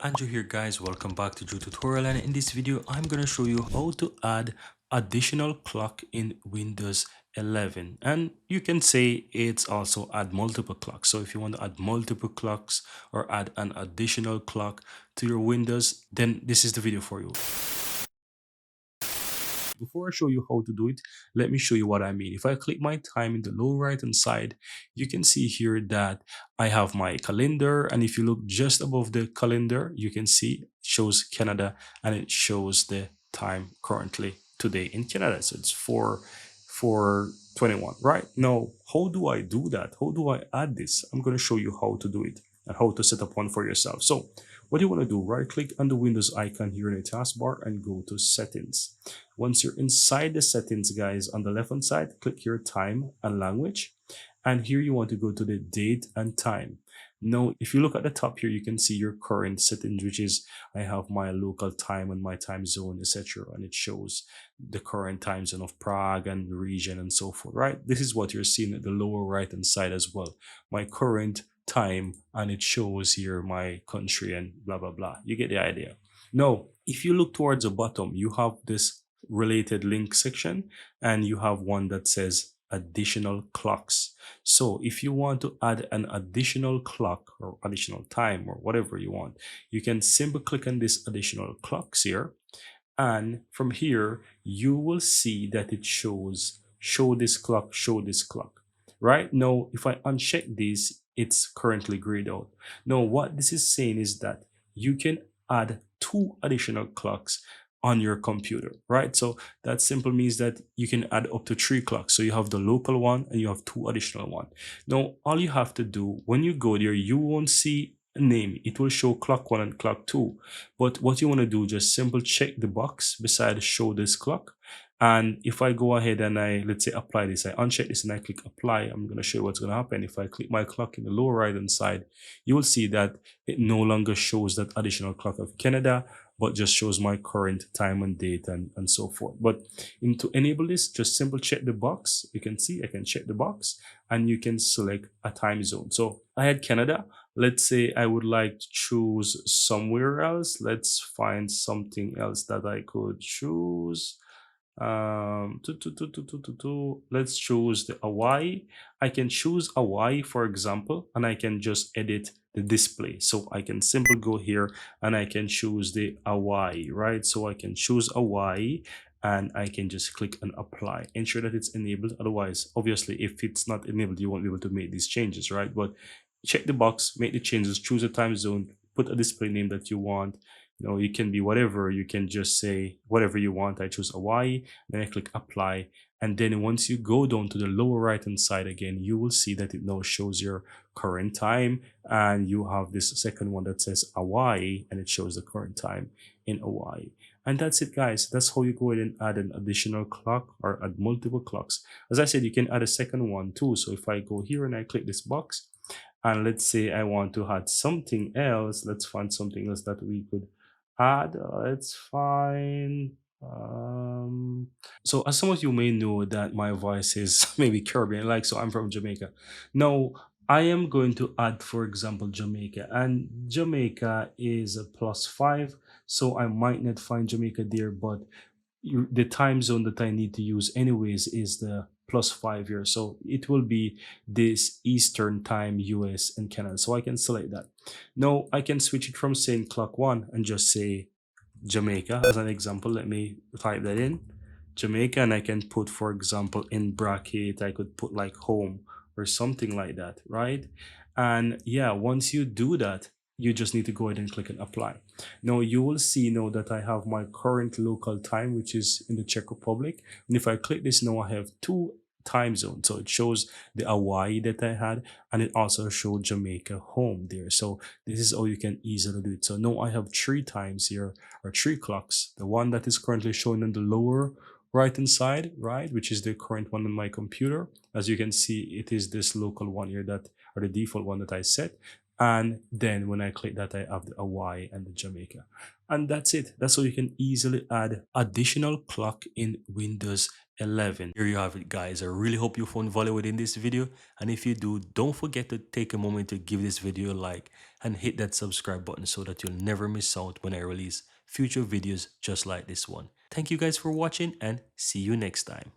Andrew here guys, welcome back to Drew Tutorial, and in this video I'm going to show you how to add additional clock in Windows 11. And you can say it's also add multiple clocks. So if you want to add multiple clocks or add an additional clock to your Windows, then this is the video for you. Before I show you how to do it, let me show you what I mean. If I click my time in the lower right hand side, you can see here that I have my calendar, and if you look just above the calendar, you can see it shows Canada and it shows the time currently today in Canada. So it's 4:21, right? Now, how do I do that? How do I add this? I'm going to show you how to do it and how to set up one for yourself. So what you want to do, right click on the Windows icon here in the taskbar and go to settings. Once you're inside the settings, guys, on the left hand side, click your time and language. And here you want to go to the date and time. Now, if you look at the top here, you can see your current settings, which is I have my local time and my time zone, etc. And it shows the current time zone of Prague and the region and so forth, right? This is what you're seeing at the lower right hand side as well. My current time, and it shows here my country and blah blah blah. You get the idea. Now if you look towards the bottom, you have this related link section, and you have one that says additional clocks. So if you want to add an additional clock or additional time or whatever you want, you can simply click on this additional clocks here, and from here you will see that it shows show this clock, show this clock. Right now, if I uncheck this, it's currently grayed out. Now what this is saying is that you can add 2 additional clocks on your computer, right? So that simply means that you can add up to 3 clocks. So you have the local one and you have 2 additional one. Now all you have to do when you go there, you won't see a name. It will show clock 1 and clock 2. But what you want to do, just simply check the box beside show this clock. And if I go ahead and I, let's say, apply this, I uncheck this and I click apply, I'm going to show you what's going to happen. If I click my clock in the lower right hand side, you will see that it no longer shows that additional clock of Canada, but just shows my current time and date and so forth. But to enable this, just simply check the box. You can see I can check the box and you can select a time zone. So I had Canada. Let's say I would like to choose somewhere else. Let's find something else that I could choose. Let's choose the Hawaii. I can choose Hawaii, for example, and I can just edit the display. So I can simply go here and I can choose the Hawaii, right? So I can choose Hawaii and I can just click and apply. Ensure that it's enabled. Otherwise, obviously, if it's not enabled, you won't be able to make these changes, right? But check the box, make the changes, choose a time zone, put a display name that you want. You can be whatever. You can just say whatever you want. I choose Hawaii, then I click apply, and then once you go down to the lower right hand side again, you will see that it now shows your current time, and you have this second one that says Hawaii, and it shows the current time in Hawaii. And that's it, guys. That's how you go ahead and add an additional clock or add multiple clocks. As I said, you can add a second one too. So if I go here and I click this box, and let's say I want to add something else, let's find something else that we could add. It's fine. So as some of you may know that my voice is maybe Caribbean, like, so I'm from Jamaica. Now I am going to add, for example, Jamaica, and Jamaica is a +5, so I might not find Jamaica there, but the time zone that I need to use anyways is the +5 here. So it will be this Eastern time, US and Canada. So I can select that. Now I can switch it from saying clock 1 and just say Jamaica as an example. Let me type that in, Jamaica, and I can put, for example, in bracket, I could put like home or something like that, right? And yeah, once you do that, you just need to go ahead and click and apply. Now you will see now that I have my current local time, which is in the Czech Republic. And if I click this now, I have 2 time zones. So it shows the Hawaii that I had, and it also showed Jamaica home there. So this is how you can easily do it. So now I have 3 times here, or 3 clocks. The one that is currently shown on the lower right hand side, right, which is the current one on my computer. As you can see, it is this local one here, that or the default one that I set. And then when I click that, I have the Hawaii and the Jamaica. And that's it. That's how you can easily add additional clock in Windows 11. Here you have it, guys. I really hope you found value within this video. And if you do, don't forget to take a moment to give this video a like and hit that subscribe button so that you'll never miss out when I release future videos just like this one. Thank you guys for watching and see you next time.